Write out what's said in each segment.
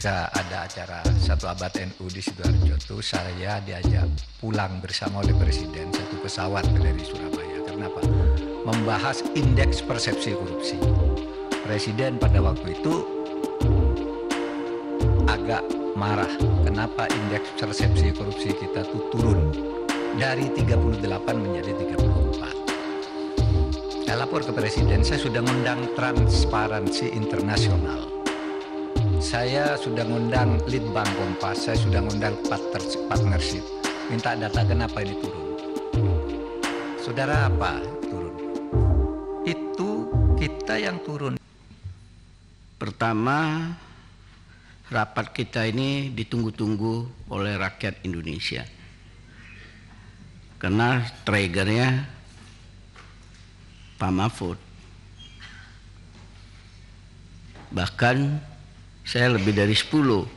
ketika ada acara 1 Abad NU di Sidoarjo itu saya diajak pulang bersama oleh Presiden satu pesawat dari Surabaya. Kenapa? Membahas indeks persepsi korupsi. Presiden pada waktu itu agak marah. Kenapa indeks persepsi korupsi kita tuh turun dari 38 menjadi 34. Saya lapor ke Presiden, saya sudah mengundang Transparansi Internasional. Saya sudah ngundang Litbang Kompas, saya sudah ngundang partnership. Minta data kenapa ini turun. Saudara apa turun? Itu kita yang turun. Pertama, rapat kita ini ditunggu-tunggu oleh rakyat Indonesia. Karena triggernya Pak Mahfud. Bahkan saya lebih dari 10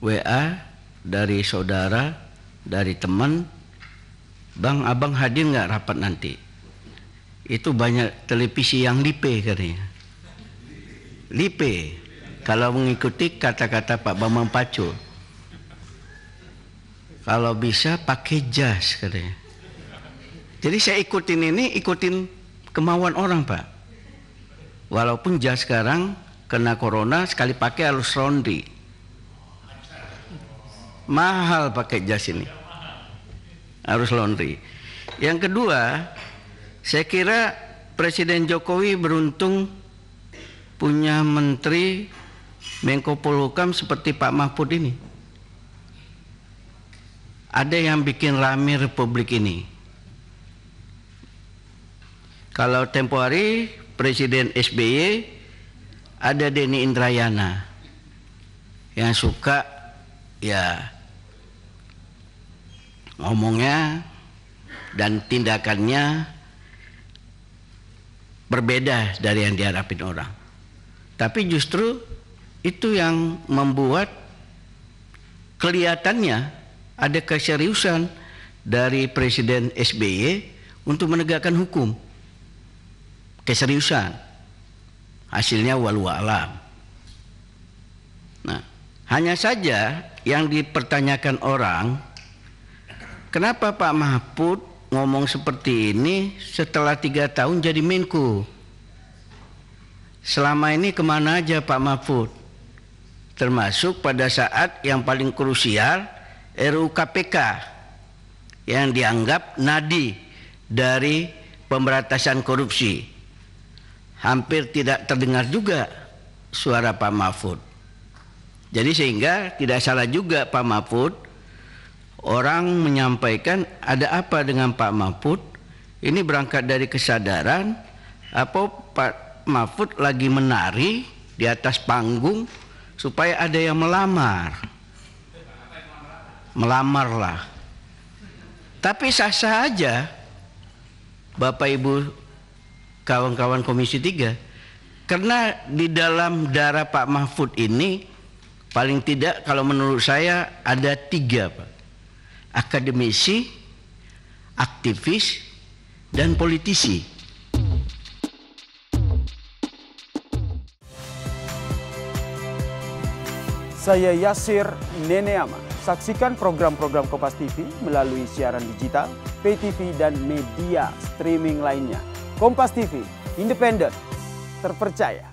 WA dari saudara, dari teman, Bang, abang hadir nggak rapat nanti? Itu banyak televisi yang lipe katanya. Lipe, kalau mengikuti kata-kata Pak Bambang Pacul. Kalau bisa pakai jas katanya. Jadi saya ikutin kemauan orang, Pak. Walaupun jas sekarang kena corona, sekali pakai harus laundry. Mahal pakai jas ini. Harus laundry. Yang kedua, saya kira Presiden Jokowi beruntung punya menteri Menko Polhukam seperti Pak Mahfud ini. Ada yang bikin rame Republik ini. Kalau tempo hari Presiden SBY ada Denny Indrayana yang suka ya ngomongnya dan tindakannya berbeda dari yang diharapin orang. Tapi justru itu yang membuat kelihatannya ada keseriusan dari Presiden SBY untuk menegakkan hukum. Keseriusan. Hasilnya walau alam. Nah, hanya saja yang dipertanyakan orang, kenapa Pak Mahfud ngomong seperti ini setelah 3 tahun jadi Menko? Selama ini kemana aja Pak Mahfud? Termasuk pada saat yang paling krusial RUU KPK yang dianggap nadi dari pemberantasan korupsi. Hampir tidak terdengar juga suara Pak Mahfud. Jadi sehingga tidak salah juga Pak Mahfud, orang menyampaikan ada apa dengan Pak Mahfud? Ini berangkat dari kesadaran apa Pak Mahfud lagi menari di atas panggung supaya ada yang melamar. Melamarlah. Tapi sah-sah aja Bapak Ibu kawan-kawan Komisi 3, karena di dalam darah Pak Mahfud ini paling tidak kalau menurut saya ada 3, Pak. Akademisi, aktivis, dan politisi. Saya Yasir Neneama. Saksikan program-program Kompas TV melalui siaran digital, pay TV, dan media streaming lainnya. Kompas TV, independen, terpercaya.